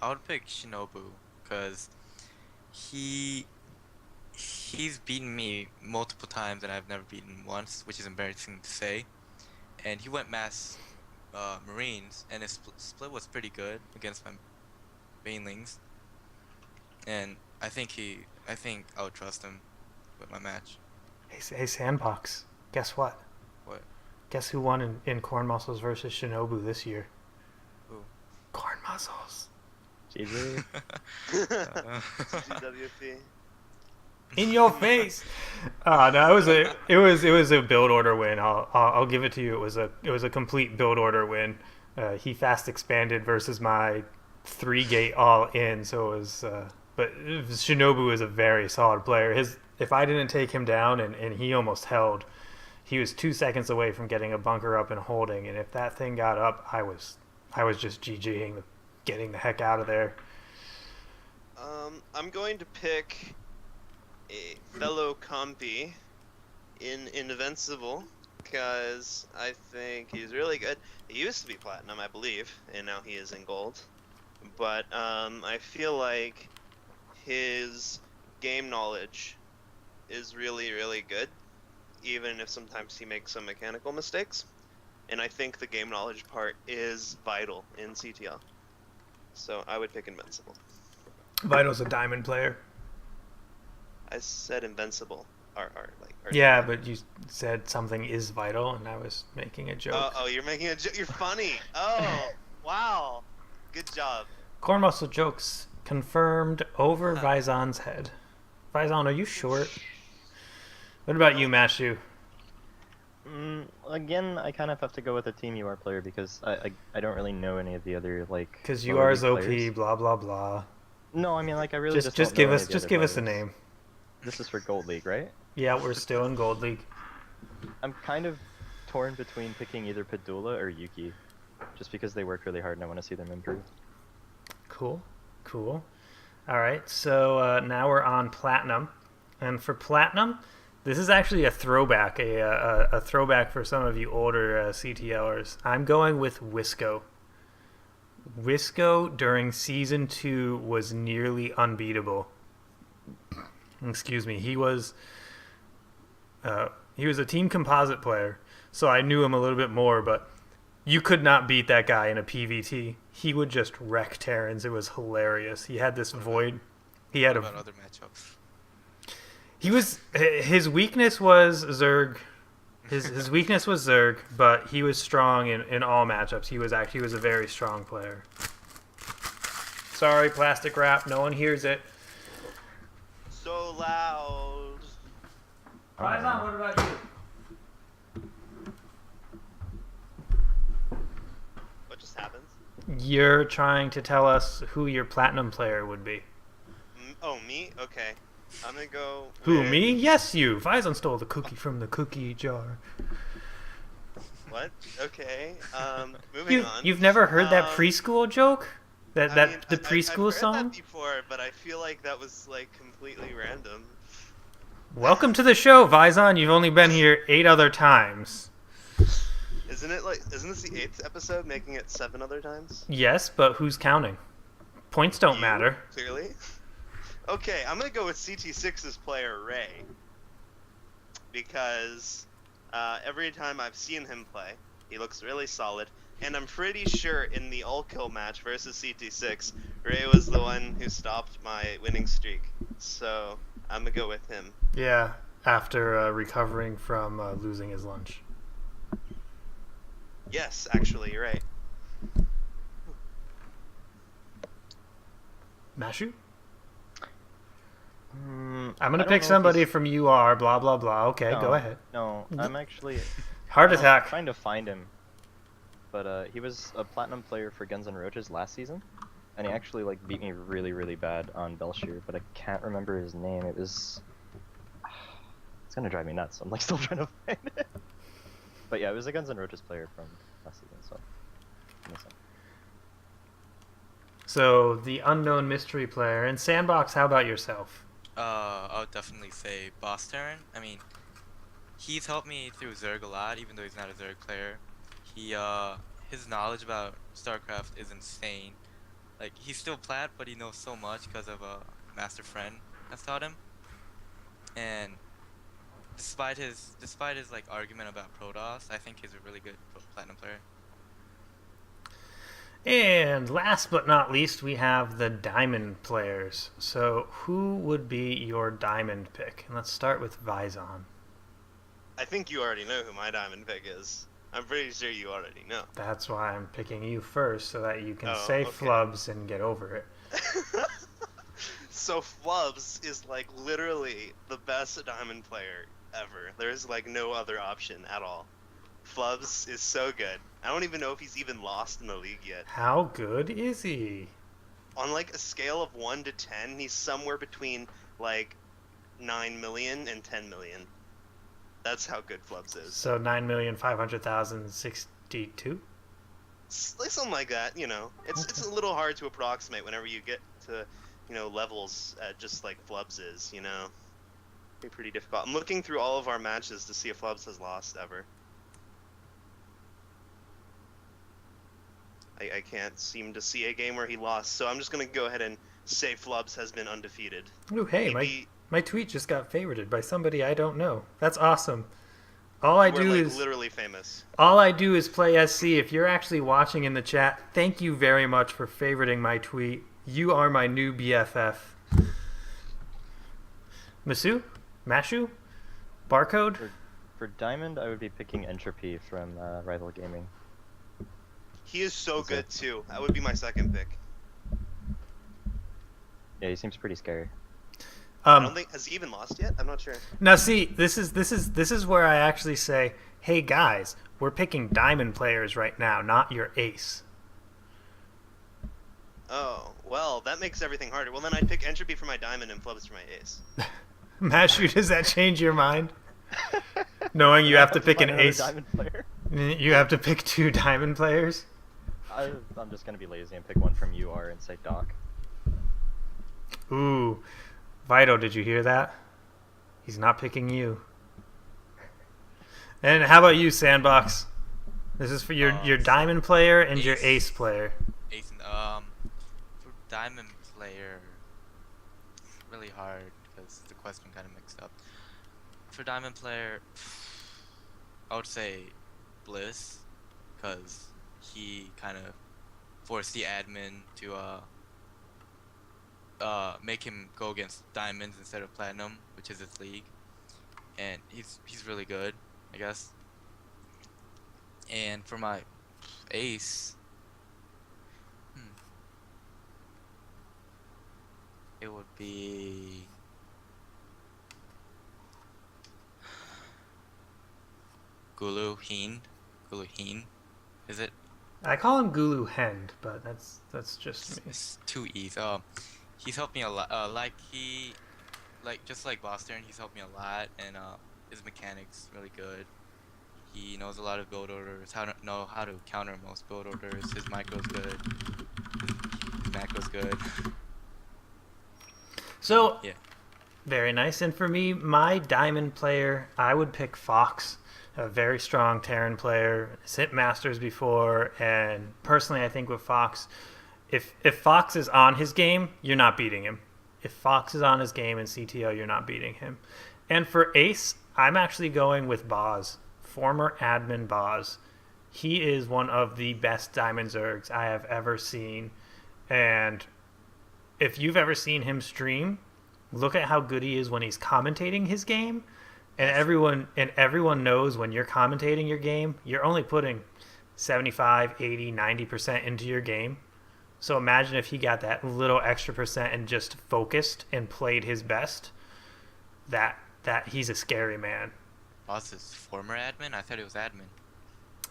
would pick Shinobu because he's beaten me multiple times and I've never beaten him once, which is embarrassing to say. And he went mass Marines, and his split was pretty good against my mainlings. And I think I would trust him with my match. Hey, Sandbox, guess what? What? Guess who won in Corn Muscles versus Shinobu this year? Who? Corn Muscles. GG. GWP. In your face. No, it was a build order win. I'll give it to you. It was a complete build order win. He fast expanded versus my 3-gate all in. So it was. But Shinobu is a very solid player. If I didn't take him down and he almost held, he was 2 seconds away from getting a bunker up and holding. And if that thing got up, I was just GGing, getting the heck out of there. I'm going to pick a fellow compy in Invincible because I think he's really good. He used to be platinum, I believe, and now he is in gold. But I feel like his game knowledge is really, really good, even if sometimes he makes some mechanical mistakes. And I think the game knowledge part is vital in CTL. So I would pick Invincible. Vital's a diamond player. I said Invincible. Yeah, but you said something is vital, and I was making a joke. Oh, you're making a joke. You're funny. Oh, wow. Good job. Corn muscle jokes confirmed over Vizon's head. Vizon, are you short? What about you, Mashu? Again, I kind of have to go with a Team UR player because I don't really know any of the other like Because you lower are league OP, players. blah blah blah. No, I mean like I really Just just just don't know give any us of the just other give us a players. name. This is for Gold League, right? Yeah, we're still in Gold League. I'm kind of torn between picking either Padula or Yuki, just because they work really hard and I want to see them improve. Cool, cool. All right, so now we're on Platinum, and for Platinum, this is actually a throwback, a throwback for some of you older CTLers. I'm going with Wisco. Wisco during season 2 was nearly unbeatable. Excuse me. He was a team composite player, so I knew him a little bit more. But you could not beat that guy in a PVT. He would just wreck Terrans. It was hilarious. He had this void. He had What a. about other matchups? His weakness was Zerg. His weakness was Zerg, but he was strong in all matchups. He was a very strong player. Sorry, plastic wrap. No one hears it. So loud. Faizan, what about you? What just happened? You're trying to tell us who your platinum player would be. Oh, me? Okay. I'm gonna go. Who, with... me? Yes, you. Faizan stole the cookie from the cookie jar. What? Okay. Moving on. You've never heard that preschool joke? The I've preschool heard song? that before, but I feel like that was like completely random. Welcome to the show, Faizan. You've only been here 8 other times. Isn't this the 8th episode, making it 7 other times? Yes, but who's counting? Points don't You, matter. Clearly. Okay, I'm gonna go with CT6's player Ray. Because every time I've seen him play, he looks really solid. And I'm pretty sure in the all-kill match versus CT6, Ray was the one who stopped my winning streak. So I'm gonna go with him. Yeah, after recovering from losing his lunch. Yes, actually, you're right. Mashu? I'm I gonna don't pick know if somebody he's- from UR, blah blah blah. Okay, go ahead. No, I'm actually Heart I'm attack. trying to find him, but he was a platinum player for Guns N' Roses last season, and he actually like beat me really really bad on Belshir, but I can't remember his name. It was it's gonna drive me nuts. I'm like still trying to find it. But yeah, it was a Guns N' Roses player from last season. So. So the unknown mystery player and Sandbox. How about yourself? I would definitely say Boss Terran. I mean, he's helped me through Zerg a lot, even though he's not a Zerg player. His knowledge about StarCraft is insane. Like, he's still plat, but he knows so much because of a master friend that's taught him. And despite his like argument about Protoss, I think he's a really good platinum player. And last but not least, we have the diamond players. So who would be your diamond pick? And let's start with Faizan. I think you already know who my diamond pick is. I'm pretty sure you already know. That's why I'm picking you first, so that you can Oh, say okay. flubs and get over it. So Flubs is like literally the best diamond player ever. There's like no other option at all. Flubs is so good. I don't even know if he's even lost in the league yet. How good is he? On like a scale of 1 to 10, he's somewhere between like 9 million and 10 million. That's how good Flubs is. So 9,500,062? Like something like that, you know. It's a little hard to approximate whenever you get to, you know, levels at just like Flubs is, you know. Be pretty difficult. I'm looking through all of our matches to see if Flubs has lost ever. I can't seem to see a game where he lost, so I'm just gonna go ahead and say Flubs has been undefeated. Ooh, hey, Maybe my tweet just got favorited by somebody I don't know. That's awesome. All I we're do like is literally famous. All I do is play SC. If you're actually watching in the chat, thank you very much for favoriting my tweet. You are my new BFF. Mashu? Barcode? For Diamond, I would be picking Entropy from Rival Gaming. He is so good too. That would be my second pick. Yeah, he seems pretty scary. I don't think has he even lost yet. I'm not sure. Now see, this is where I actually say Hey guys, we're picking diamond players right now, not your ace. Oh, well, that makes everything harder. Well, then I'd pick Entropy for my diamond and Flubs for my ace. Mashu, does that change your mind? Knowing you I have to pick an find another ace, diamond player. you have to pick 2 diamond players? I'm just gonna be lazy and pick one from UR and say Doc. Ooh. Vito, did you hear that? He's not picking you. And how about you, Sandbox? This is for your diamond player and your ace player. Ace, for diamond player, really hard because the question kind of mixed up. For diamond player, I would say Bliss, because he kind of forced the admin to make him go against diamonds instead of platinum, which is his league, and he's really good, I guess. And for my ace, it would be Gulu Heen, is it? I call him Gulu Hend, but that's just me. It's too easy. He's helped me a lot. Just like Boston, he's helped me a lot, and his mechanics really good. He knows a lot of build orders, how to counter most build orders. His micro's good. His macro's good. So, Yeah. very nice. And for me, my diamond player, I would pick Fox, a very strong Terran player. Has hit Masters before, and personally, I think with Fox, if Fox is on his game, you're not beating him. If Fox is on his game in CTO, you're not beating him. And for Ace, I'm actually going with Boz, former admin Boz. He is one of the best Diamond Zergs I have ever seen. And if you've ever seen him stream, look at how good he is when he's commentating his game. And everyone knows when you're commentating your game, you're only putting 75, 80, 90% into your game. So imagine if he got that little extra percent and just focused and played his best. That he's a scary man. Boss is former admin? I thought he was admin.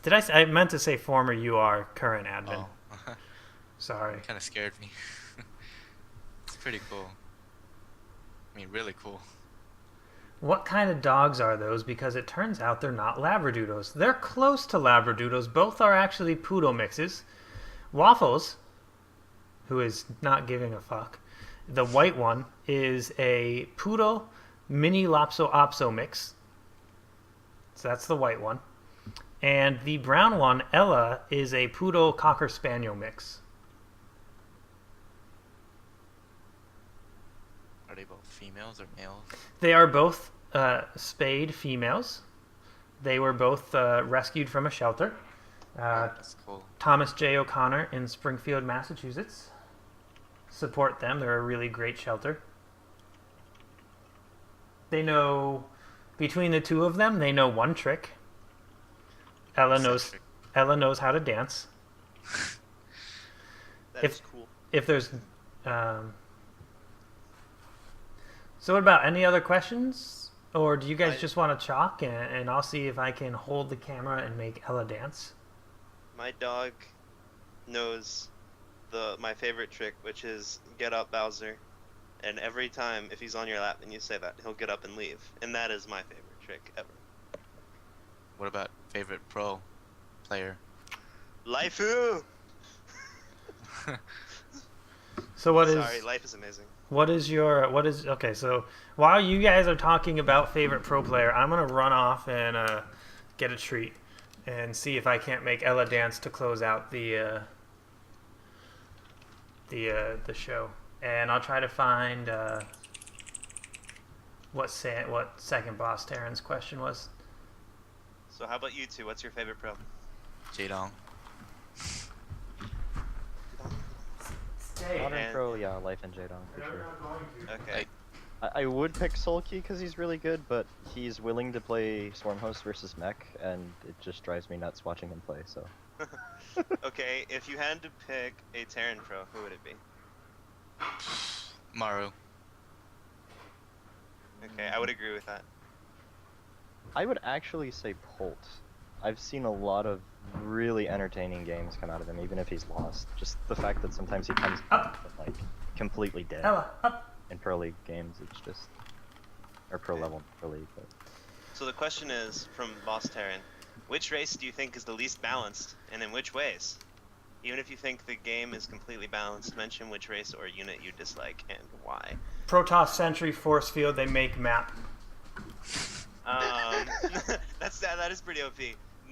Did I say, I meant to say former UR current admin. Oh. Sorry. Kind of scared me. It's pretty cool. I mean, really cool. What kind of dogs are those? Because it turns out they're not Labradoodles. They're close to Labradoodles. Both are actually poodle mixes. Waffles, who is not giving a fuck, the white one is a poodle mini Lopso Opso mix. So that's the white one. And the brown one, Ella, is a poodle cocker spaniel mix. Are they both females or males? They are both spayed females. They were both rescued from a shelter. That's cool. Thomas J. O'Connor in Springfield, Massachusetts. Support them. They're a really great shelter. They know, between the two of them, they know one trick. Ella knows how to dance. That is cool. If there's, so what about any other questions, or do you guys just want to chalk and I'll see if I can hold the camera and make Ella dance? My dog knows my favorite trick, which is get up, Bowser. And every time, if he's on your lap and you say that, he'll get up and leave. And that is my favorite trick ever. What about favorite pro player? Lifeu! So Sorry, life is amazing. Okay, so while you guys are talking about favorite pro player, I'm gonna run off and get a treat and see if I can't make Ella dance to close out the show. And I'll try to find what second boss Terran's question was. So how about you two? What's your favorite pro? Jadong. Modern Pro, yeah, Life and Jadong for sure. Okay. I would pick Sulky because he's really good, but he's willing to play Stormhost versus Mech, and it just drives me nuts watching him play, so. Okay, if you had to pick a Terran pro, who would it be? Maru. Okay, I would agree with that. I would actually say Polt. I've seen a lot of really entertaining games come out of him, even if he's lost. Just the fact that sometimes he comes Up. like completely dead Ella, up. in pro league games. It's just or pro level pro league. But So the question is from Boss Terran, which race do you think is the least balanced, and in which ways? Even if you think the game is completely balanced, mention which race or unit you dislike and why. Protoss Sentry Force Field. They make map. That is pretty OP.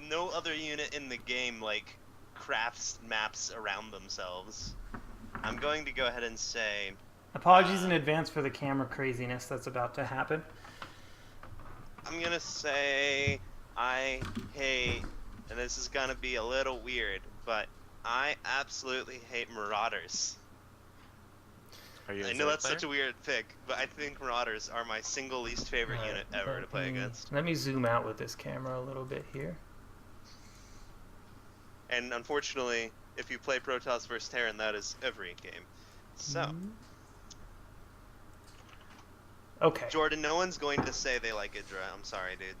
No other unit in the game like crafts maps around themselves. I'm going to go ahead and say Apologies in advance for the camera craziness that's about to happen. I'm gonna say I hate, and this is gonna be a little weird, but I absolutely hate Marauders. Are you a I know Zerg that's player? such a weird pick, but I think Marauders are my single least favorite unit ever to play against. Let me zoom out with this camera a little bit here. And unfortunately, if you play Protoss vs Terran, that is every game. So, Okay. Jordan, no one's going to say they like Idra. I'm sorry, dude.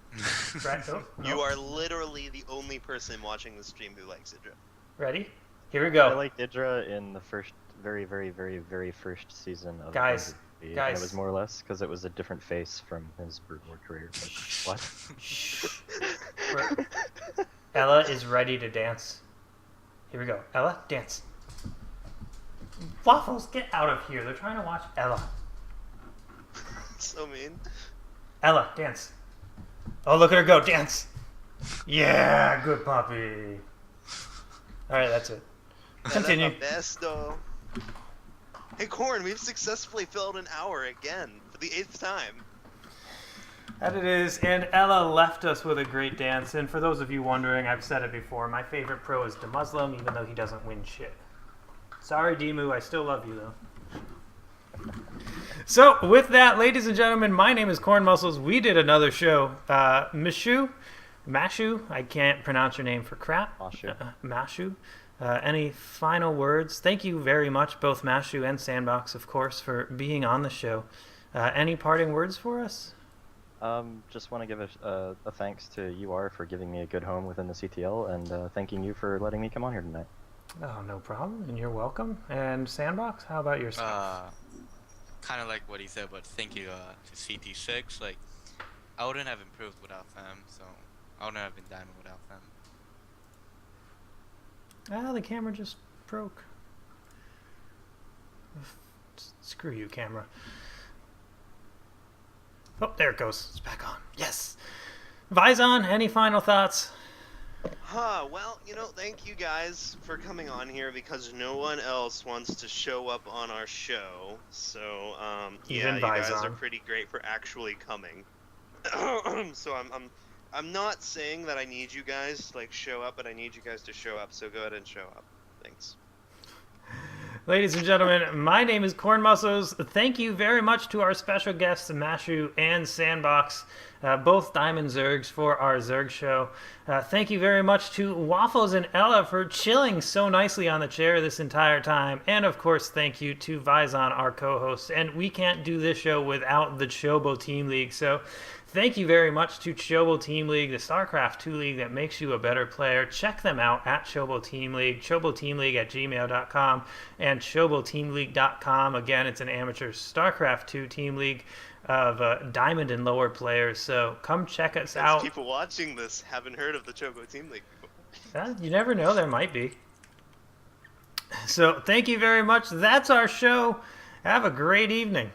Right, oh, no. You are literally the only person watching the stream who likes Idra. Ready? Here we I go. liked Idra in the first, very first season of Guys, Blizzard, and guys. it was more or less because it was a different face from his Brood War career. But what? Ella is ready to dance. Here we go. Ella, dance. Waffles, get out of here. They're trying to watch Ella. So mean. Ella, dance. Oh, look at her go. Dance. Yeah, good puppy. All right, that's it. Continue. Best though. Hey, Corn, we've successfully filled an hour again for the 8th time. That it is, and Ella left us with a great dance. And for those of you wondering, I've said it before, my favorite pro is DeMuslim, even though he doesn't win shit. Sorry, Demu, I still love you, though. So, with that, ladies and gentlemen, my name is Corn Muscles. We did another show. Mashu, I can't pronounce your name for crap. Mashu. Any final words? Thank you very much, both Mashu and Sandbox, of course, for being on the show. Any parting words for us? Just want to give a thanks to UR for giving me a good home within the CTL, and thanking you for letting me come on here tonight. Oh, no problem, and you're welcome. And Sandbox, how about yourself? Kind of like what he said, but thank you to CT6. Like, I wouldn't have improved without them, so I wouldn't have been diamond without them. Ah, the camera just broke. Screw you, camera. Oh, there it goes. It's back on. Yes. Vizon, any final thoughts? Well, thank you guys for coming on here because no one else wants to show up on our show. So, Even you guys Vizon. are pretty great for actually coming. So I'm not saying that I need you guys to show up, but I need you guys to show up. So go ahead and show up. Thanks. Ladies and gentlemen, my name is Corn Muscles. Thank you very much to our special guests, Mashu and Sandbox, both Diamond Zergs, for our Zerg show. Thank you very much to Waffles and Ella for chilling so nicely on the chair this entire time. And of course, thank you to Vizon, our co-host. And we can't do this show without the Chobo Team League. So thank you very much to Chobo Team League, the StarCraft 2 league that makes you a better player. Check them out at Chobo Team League, choboteamleague@gmail.com, and choboteamleague.com. Again, it's an amateur StarCraft 2 team league of diamond and lower players. So come check us out. People watching this haven't heard of the Chobo Team League before. You never know, there might be. So thank you very much. That's our show. Have a great evening.